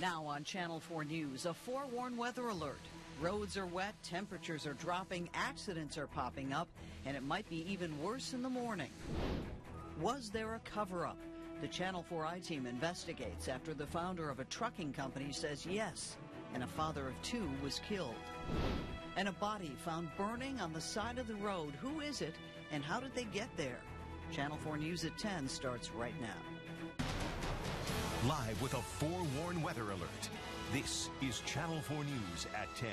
Now on Channel 4 News, a forewarned weather alert. Roads are wet, temperatures are dropping, accidents are popping up, and it might be even worse in the morning. Was there a cover-up? The Channel 4 I-team investigates after the founder of a trucking company says yes, and a father of two was killed. And a body found burning on the side of the road. Who is it, and how did they get there? Channel 4 News at 10 starts right now. Live with a forewarned weather alert. This is Channel 4 News at 10.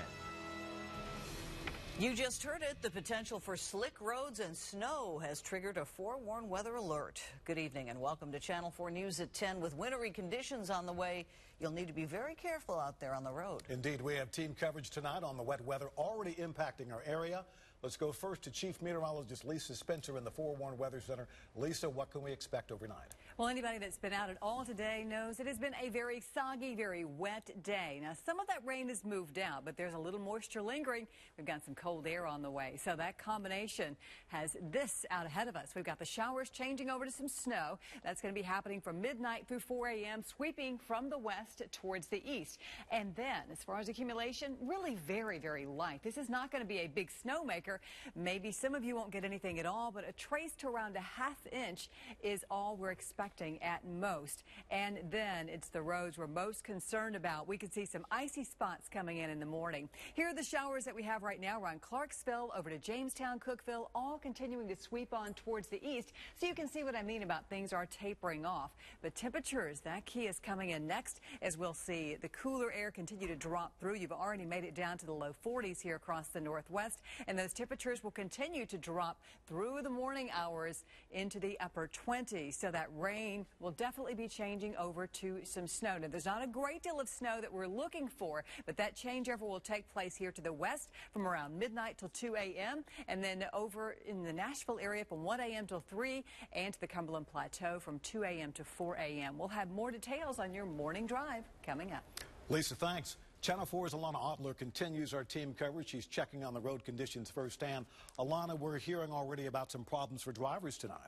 You just heard it. The potential for slick roads and snow has triggered a forewarned weather alert. Good evening and welcome to Channel 4 News at 10. With wintry conditions on the way, you'll need to be very careful out there on the road. Indeed, we have team coverage tonight on the wet weather already impacting our area. Let's go first to Chief Meteorologist Lisa Spencer in the Forewarned Weather Center. Lisa, what can we expect overnight? Well, anybody that's been out at all today knows it has been a very soggy, very wet day. Now, some of that rain has moved out, but there's a little moisture lingering. We've got some cold air on the way. So that combination has this out ahead of us. We've got the showers changing over to some snow. That's going to be happening from midnight through 4 a.m., sweeping from the west towards the east. And then, as far as accumulation, really very, very light. This is not going to be a big snowmaker. Maybe some of you won't get anything at all, but a trace to around a ½ inch is all we're expecting at most. And then it's the roads we're most concerned about. We could see some icy spots coming in the morning. Here are the showers that we have right now around Clarksville over to Jamestown, Cookeville, all continuing to sweep on towards the east. So you can see what I mean about things are tapering off. But temperatures, that key is coming in next as we'll see the cooler air continue to drop through. You've already made it down to the low 40s here across the northwest, and those temperatures will continue to drop through the morning hours into the upper 20s. So that rain will definitely be changing over to some snow. Now, there's not a great deal of snow that we're looking for, but that changeover will take place here to the west from around midnight till 2 a.m. and then over in the Nashville area from 1 a.m. till 3 and to the Cumberland Plateau from 2 a.m. to 4 a.m. We'll have more details on your morning drive coming up. Lisa, thanks. Channel 4's Alana Otler continues our team coverage. She's checking on the road conditions firsthand. Alana, we're hearing already about some problems for drivers tonight.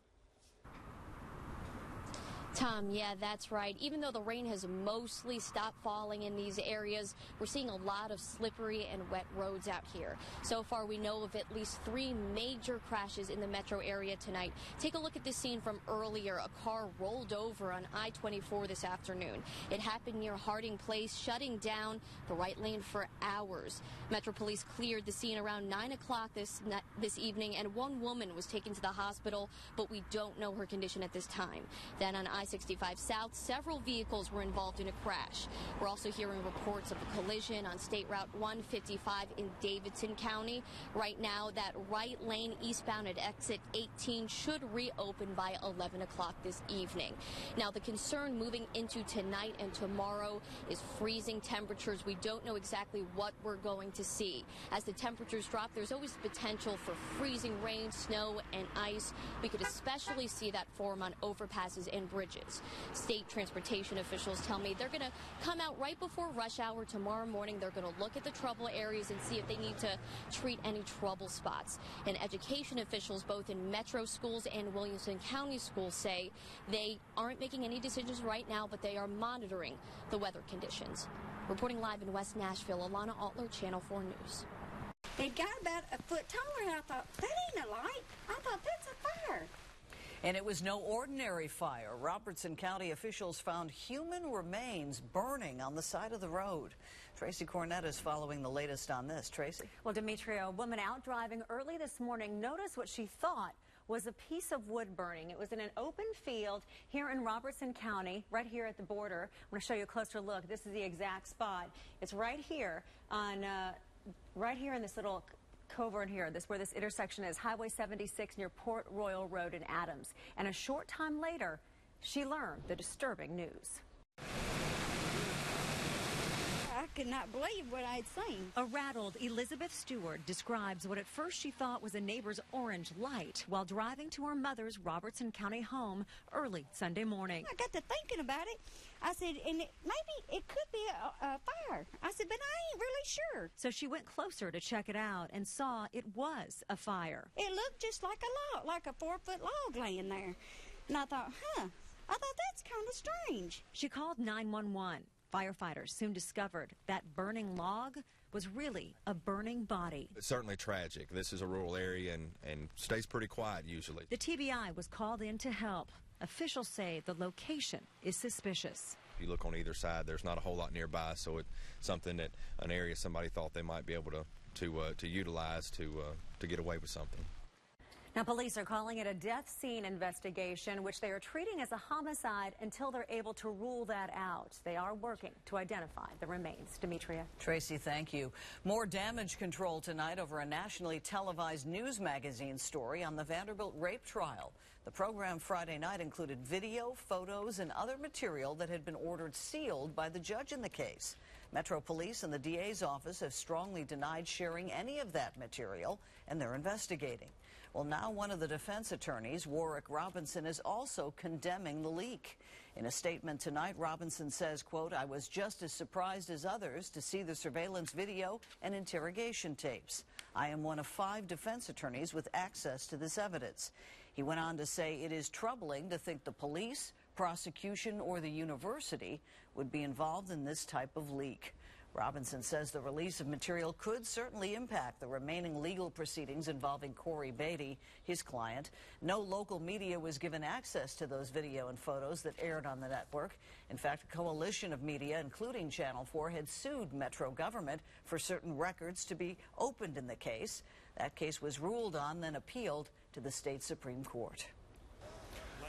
Tom, yeah, that's right. Even though the rain has mostly stopped falling in these areas, we're seeing a lot of slippery and wet roads out here. So far, we know of at least 3 major crashes in the metro area tonight. Take a look at this scene from earlier. A car rolled over on I-24 this afternoon. It happened near Harding Place, shutting down the right lane for hours. Metro Police cleared the scene around 9 o'clock this evening, and one woman was taken to the hospital, but we don't know her condition at this time. Then on I-65 South, several vehicles were involved in a crash. We're also hearing reports of a collision on State Route 155 in Davidson County. Right now, that right lane eastbound at exit 18 should reopen by 11 o'clock this evening. Now, the concern moving into tonight and tomorrow is freezing temperatures. We don't know exactly what we're going to see. As the temperatures drop, there's always the potential for freezing rain, snow, and ice. We could especially see that form on overpasses and bridges. State transportation officials tell me they're going to come out right before rush hour tomorrow morning. They're going to look at the trouble areas and see if they need to treat any trouble spots. And education officials both in metro schools and Williamson County schools say they aren't making any decisions right now, but they are monitoring the weather conditions. Reporting live in West Nashville, Alana Otler, Channel 4 News. It got about a foot taller, and I thought, that ain't a light. I thought, that's a fire. And it was no ordinary fire. Robertson County officials found human remains burning on the side of the road. Tracy Cornett is following the latest on this. Tracy? Well, Demetria, a woman out driving early this morning noticed what she thought was a piece of wood burning. It was in an open field here in Robertson County, right here at the border. I'm going to show you a closer look. This is the exact spot. It's right here on, right here in this little covert here, where this intersection is, Highway 76 near Port Royal Road in Adams. And a short time later, she learned the disturbing news. I could not believe what I'd seen. A rattled Elizabeth Stewart describes what at first she thought was a neighbor's orange light while driving to her mother's Robertson County home early Sunday morning. I got to thinking about it. I said, and maybe it could be a fire. I said, but I ain't really sure. So she went closer to check it out and saw it was a fire. It looked just like a log, like a 4-foot log laying there. And I thought, I thought that's kind of strange. She called 911. Firefighters soon discovered that burning log was really a burning body. It's certainly tragic. This is a rural area and stays pretty quiet usually. The TBI was called in to help. Officials say the location is suspicious. If you look on either side, there's not a whole lot nearby, so it's something that an area somebody thought they might be able to utilize to get away with something. Now, police are calling it a death scene investigation, which they are treating as a homicide until they're able to rule that out. They are working to identify the remains. Demetria. Tracy, thank you. More damage control tonight over a nationally televised news magazine story on the Vanderbilt rape trial. The program Friday night included video, photos, and other material that had been ordered sealed by the judge in the case. Metro Police and the DA's office have strongly denied sharing any of that material, and they're investigating. Well, now one of the defense attorneys, Warwick Robinson, is also condemning the leak. In a statement tonight, Robinson says, quote, "I was just as surprised as others to see the surveillance video and interrogation tapes. I am one of 5 defense attorneys with access to this evidence." He went on to say it is troubling to think the police, prosecution, or the university would be involved in this type of leak. Robinson says the release of material could certainly impact the remaining legal proceedings involving Corey Beatty, his client. No local media was given access to those video and photos that aired on the network. In fact, a coalition of media, including Channel 4, had sued Metro government for certain records to be opened in the case. That case was ruled on, then appealed to the state Supreme Court.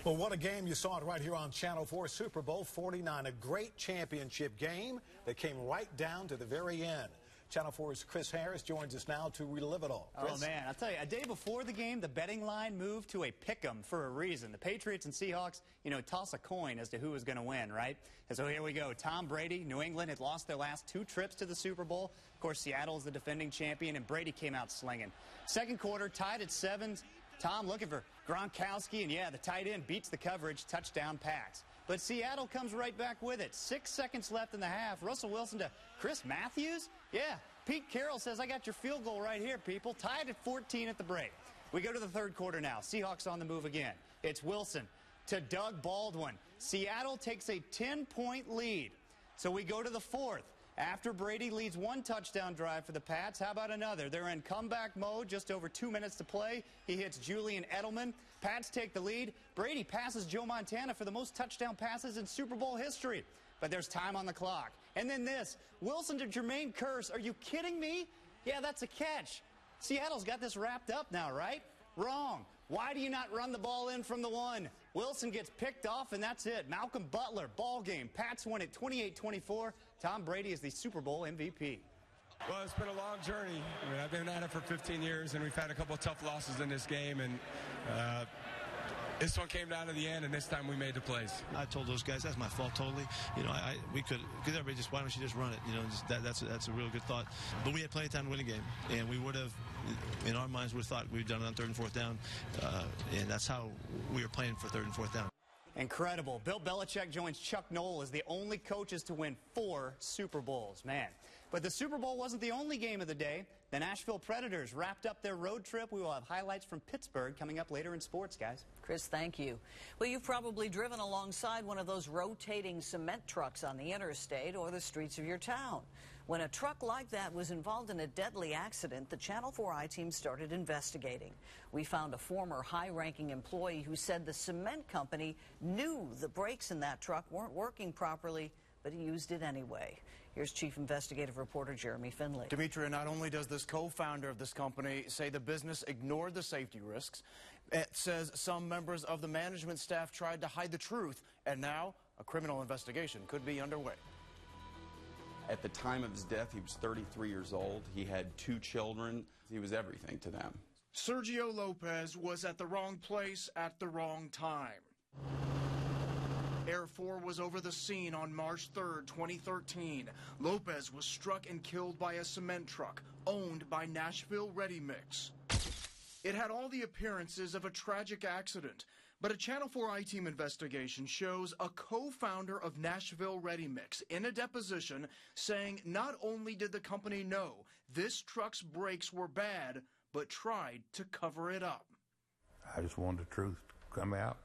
Well, what a game. You saw it right here on Channel 4, Super Bowl 49, a great championship game that came right down to the very end. Channel 4's Chris Harris joins us now to relive it all. Chris? Oh, man, I'll tell you, a day before the game, the betting line moved to a pick'em for a reason. The Patriots and Seahawks, toss a coin as to who was going to win, right? And so here we go. Tom Brady, New England had lost their last 2 trips to the Super Bowl. Of course, Seattle is the defending champion, and Brady came out slinging. Second quarter, tied at 7. Tom looking for Gronkowski, and yeah, the tight end beats the coverage, touchdown Pats. But Seattle comes right back with it. 6 seconds left in the half. Russell Wilson to Chris Matthews? Yeah, Pete Carroll says, I got your field goal right here, people. Tied at 14 at the break. We go to the third quarter now. Seahawks on the move again. It's Wilson to Doug Baldwin. Seattle takes a 10-point lead. So we go to the fourth. After Brady leads 1 touchdown drive for the Pats, how about another? They're in comeback mode, just over 2 minutes to play. He hits Julian Edelman. Pats take the lead. Brady passes Joe Montana for the most touchdown passes in Super Bowl history. But there's time on the clock. And then this, Wilson to Jermaine Kearse. Are you kidding me? Yeah, that's a catch. Seattle's got this wrapped up now, right? Wrong. Why do you not run the ball in from the 1? Wilson gets picked off, and that's it. Malcolm Butler, ball game. Pats win it 28-24. Tom Brady is the Super Bowl MVP. Well, it's been a long journey. I mean, I've been at it for 15 years, and we've had a couple of tough losses in this game, and this one came down to the end, and this time we made the plays. I told those guys that's my fault totally. We could, because everybody just, why don't you just run it? That's a real good thought. But we had plenty of time to win the game, and we would have, in our minds, we thought we'd done it on 3rd and 4th down, and that's how we were playing for 3rd and 4th down. Incredible. Bill Belichick joins Chuck Noll as the only coaches to win 4 Super Bowls. Man. But the Super Bowl wasn't the only game of the day. The Nashville Predators wrapped up their road trip. We will have highlights from Pittsburgh coming up later in sports, guys. Chris, thank you. Well, you've probably driven alongside one of those rotating cement trucks on the interstate or the streets of your town. When a truck like that was involved in a deadly accident, the Channel 4 team started investigating. We found a former high-ranking employee who said the cement company knew the brakes in that truck weren't working properly, but he used it anyway. Here's Chief Investigative Reporter Jeremy Finley. Demetria, not only does this co-founder of this company say the business ignored the safety risks, it says some members of the management staff tried to hide the truth, and now a criminal investigation could be underway. At the time of his death, he was 33 years old. He had 2 children. He was everything to them. Sergio Lopez was at the wrong place at the wrong time. Air 4 was over the scene on March 3rd, 2013. Lopez was struck and killed by a cement truck owned by Nashville Ready Mix. It had all the appearances of a tragic accident, but a Channel 4 I-Team investigation shows a co-founder of Nashville Ready Mix in a deposition saying not only did the company know this truck's brakes were bad, but tried to cover it up. I just wanted the truth to come out.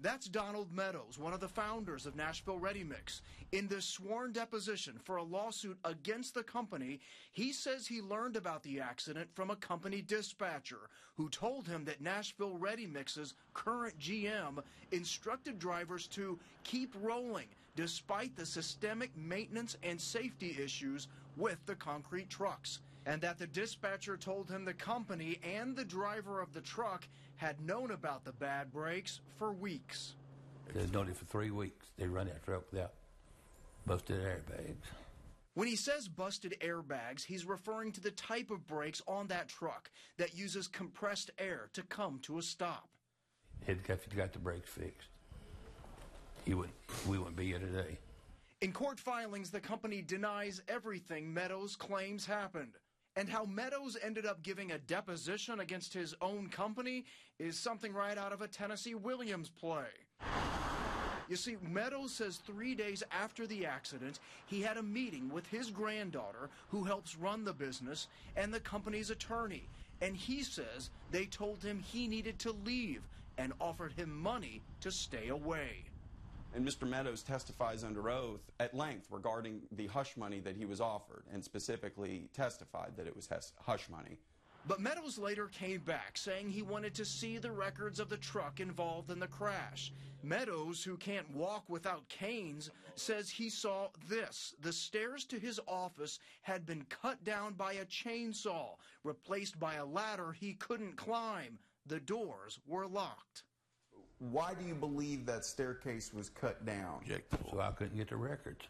That's Donald Meadows, one of the founders of Nashville Ready Mix. In this sworn deposition for a lawsuit against the company, he says he learned about the accident from a company dispatcher who told him that Nashville Ready Mix's current GM instructed drivers to keep rolling despite the systemic maintenance and safety issues with the concrete trucks, and that the dispatcher told him the company and the driver of the truck had known about the bad brakes for weeks. They've known it for 3 weeks. They run that truck without busted airbags. When he says busted airbags, he's referring to the type of brakes on that truck that uses compressed air to come to a stop. If you got the brakes fixed, we wouldn't be here today. In court filings, the company denies everything Meadows claims happened. And how Meadows ended up giving a deposition against his own company is something right out of a Tennessee Williams play. You see, Meadows says 3 days after the accident, he had a meeting with his granddaughter, who helps run the business, and the company's attorney. And he says they told him he needed to leave and offered him money to stay away. And Mr. Meadows testifies under oath at length regarding the hush money that he was offered, and specifically testified that it was hush money. But Meadows later came back, saying he wanted to see the records of the truck involved in the crash. Meadows, who can't walk without canes, says he saw this. The stairs to his office had been cut down by a chainsaw, replaced by a ladder he couldn't climb. The doors were locked. Why do you believe that staircase was cut down? So I couldn't get the records.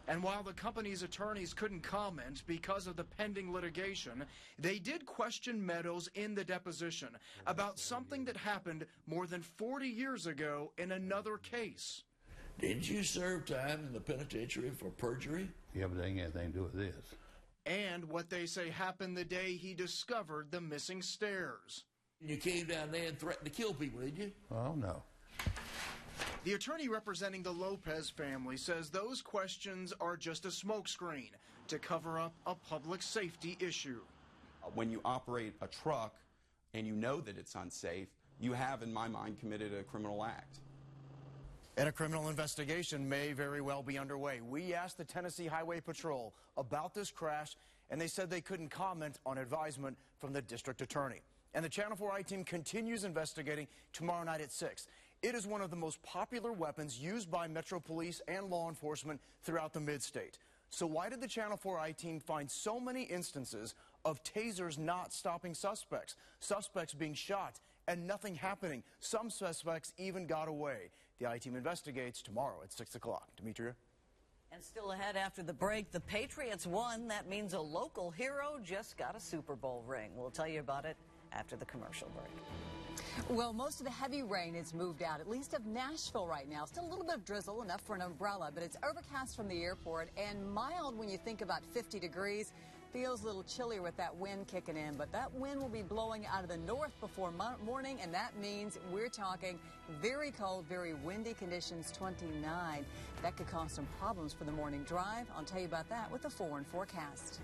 And while the company's attorneys couldn't comment because of the pending litigation, they did question Meadows in the deposition about something that happened more than 40 years ago in another case. Didn't you serve time in the penitentiary for perjury? Yeah, but they ain't got anything to do with this. And what they say happened the day he discovered the missing stairs. You came down there and threatened to kill people, did you? Oh, no. The attorney representing the Lopez family says those questions are just a smokescreen to cover up a public safety issue. When you operate a truck and you know that it's unsafe, you have, in my mind, committed a criminal act. And a criminal investigation may very well be underway. We asked the Tennessee Highway Patrol about this crash, and they said they couldn't comment on advisement from the district attorney. And the Channel 4 I-Team continues investigating tomorrow night at 6. It is one of the most popular weapons used by Metro Police and law enforcement throughout the mid-state. So why did the Channel 4 I-Team find so many instances of tasers not stopping suspects? Suspects being shot and nothing happening. Some suspects even got away. The I-Team investigates tomorrow at 6 o'clock. Demetria? And still ahead after the break, the Patriots won. That means a local hero just got a Super Bowl ring. We'll tell you about it after the commercial break. Well, most of the heavy rain has moved out, at least of Nashville right now. Still a little bit of drizzle, enough for an umbrella, but it's overcast from the airport and mild when you think about 50 degrees. Feels a little chillier with that wind kicking in, but that wind will be blowing out of the north before morning, and that means we're talking very cold, very windy conditions, 29. That could cause some problems for the morning drive. I'll tell you about that with the 4 and forecast.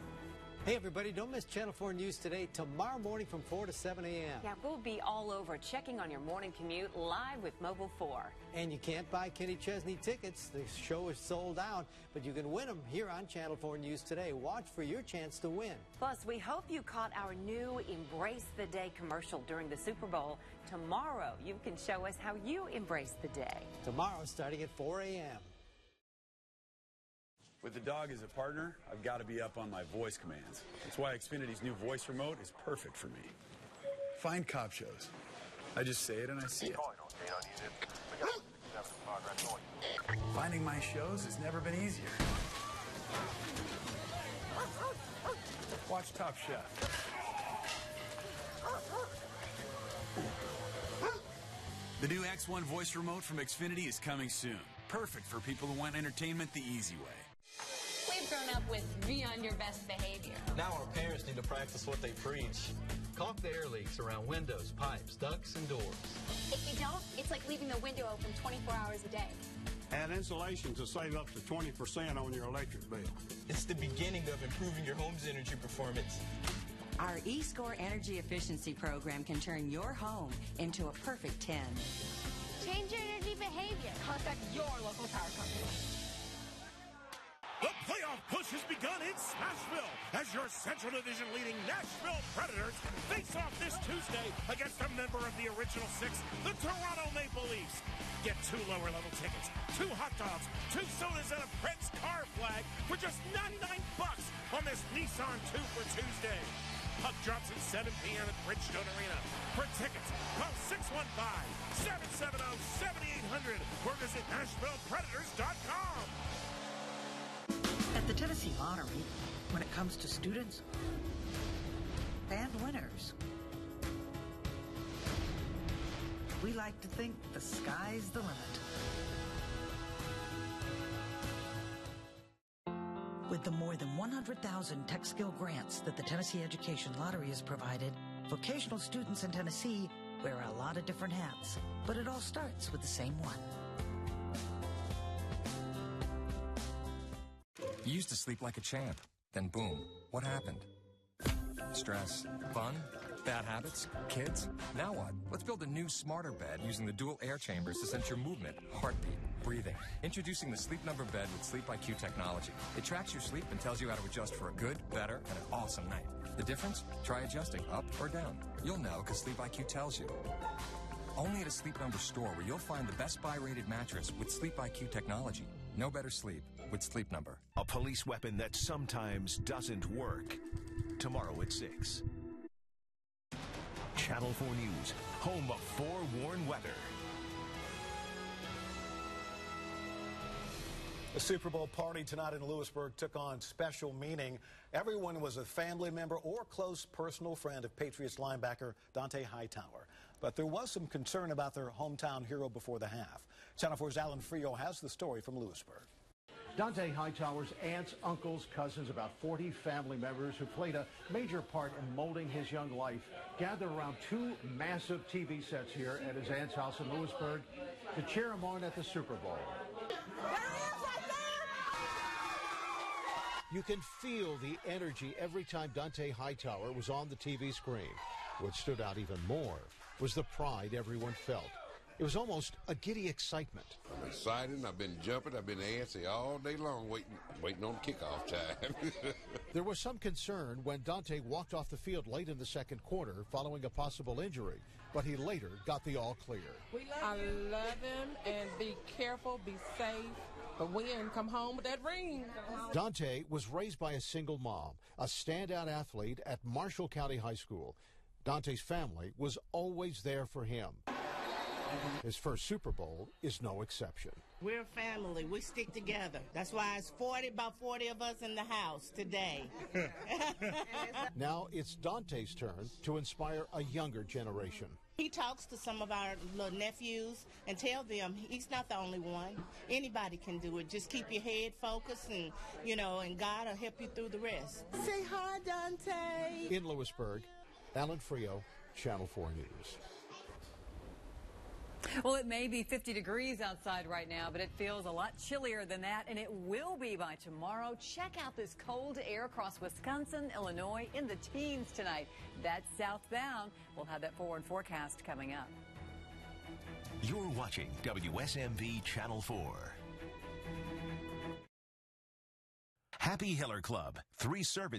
Hey, everybody, don't miss Channel 4 News today, tomorrow morning from 4 to 7 a.m. Yeah, we'll be all over checking on your morning commute live with Mobile 4. And you can't buy Kenny Chesney tickets. The show is sold out, but you can win them here on Channel 4 News today. Watch for your chance to win. Plus, we hope you caught our new Embrace the Day commercial during the Super Bowl. Tomorrow, you can show us how you embrace the day. Tomorrow, starting at 4 a.m. With the dog as a partner, I've got to be up on my voice commands. That's why Xfinity's new voice remote is perfect for me. Find cop shows. I just say it and I see it. Finding my shows has never been easier. Watch Top Chef. The new X1 voice remote from Xfinity is coming soon. Perfect for people who want entertainment the easy way. We've grown up with be on your best behavior. Now our parents need to practice what they preach. Caulk the air leaks around windows, pipes, ducts, and doors. If you don't, it's like leaving the window open 24 hours a day. Add insulation to save up to 20% on your electric bill. It's the beginning of improving your home's energy performance. Our eScore Energy Efficiency Program can turn your home into a perfect 10. Change your energy behavior. Contact your local power company. The playoff push has begun in Smashville as your Central Division leading Nashville Predators face off this Tuesday against a member of the Original Six, the Toronto Maple Leafs. Get 2 lower-level tickets, 2 hot dogs, 2 sodas, and a Prince car flag for just $99 on this Nissan 2 for Tuesday. Puck drops at 7 p.m. at Bridgestone Arena. For tickets, call 615-770-7800 or visit NashvillePredators.com. At the Tennessee Lottery, when it comes to students and winners, we like to think the sky's the limit. With the more than 100,000 tech skill grants that the Tennessee Education Lottery has provided, vocational students in Tennessee wear a lot of different hats, but it all starts with the same one. You used to sleep like a champ. Then boom, what happened? Stress, fun, bad habits, kids. Now what? Let's build a new, smarter bed using the dual air chambers to sense your movement, heartbeat, breathing. Introducing the Sleep Number bed with Sleep IQ technology. It tracks your sleep and tells you how to adjust for a good, better, and an awesome night. The difference? Try adjusting up or down. You'll know because Sleep IQ tells you. Only at a Sleep Number store where you'll find the Best Buy rated mattress with Sleep IQ technology. No better sleep with Sleep Number. A police weapon that sometimes doesn't work. Tomorrow at 6. Channel 4 News, home of forewarned weather. The Super Bowl party tonight in Lewisburg took on special meaning. Everyone was a family member or close personal friend of Patriots linebacker Dante Hightower. But there was some concern about their hometown hero before the half. Channel 4's Alan Frio has the story from Lewisburg. Dante Hightower's aunts, uncles, cousins, about 40 family members who played a major part in molding his young life gather around 2 massive TV sets here at his aunt's house in Lewisburg to cheer him on at the Super Bowl. You can feel the energy every time Dante Hightower was on the TV screen. What stood out even more was the pride everyone felt. It was almost a giddy excitement. I'm excited. I've been jumping. I've been antsy all day long waiting on kickoff time. There was some concern when Dante walked off the field late in the second quarter following a possible injury, but he later got the all clear. I love him, and be careful, be safe, but win, come home with that ring. Dante was raised by a single mom, a standout athlete at Marshall County High School. Dante's family was always there for him. His first Super Bowl is no exception. We're a family. We stick together. That's why it's about 40 of us in the house today. Now it's Dante's turn to inspire a younger generation. He talks to some of our little nephews and tell them he's not the only one. Anybody can do it. Just keep your head focused and, and God will help you through the rest. Say hi, Dante. In Lewisburg, Alan Frio, Channel 4 News. Well, it may be 50 degrees outside right now, but it feels a lot chillier than that, and it will be by tomorrow. Check out this cold air across Wisconsin, Illinois, in the teens tonight. That's southbound. We'll have that forward forecast coming up. You're watching WSMV Channel 4. Happy Hiller Club, 3 services.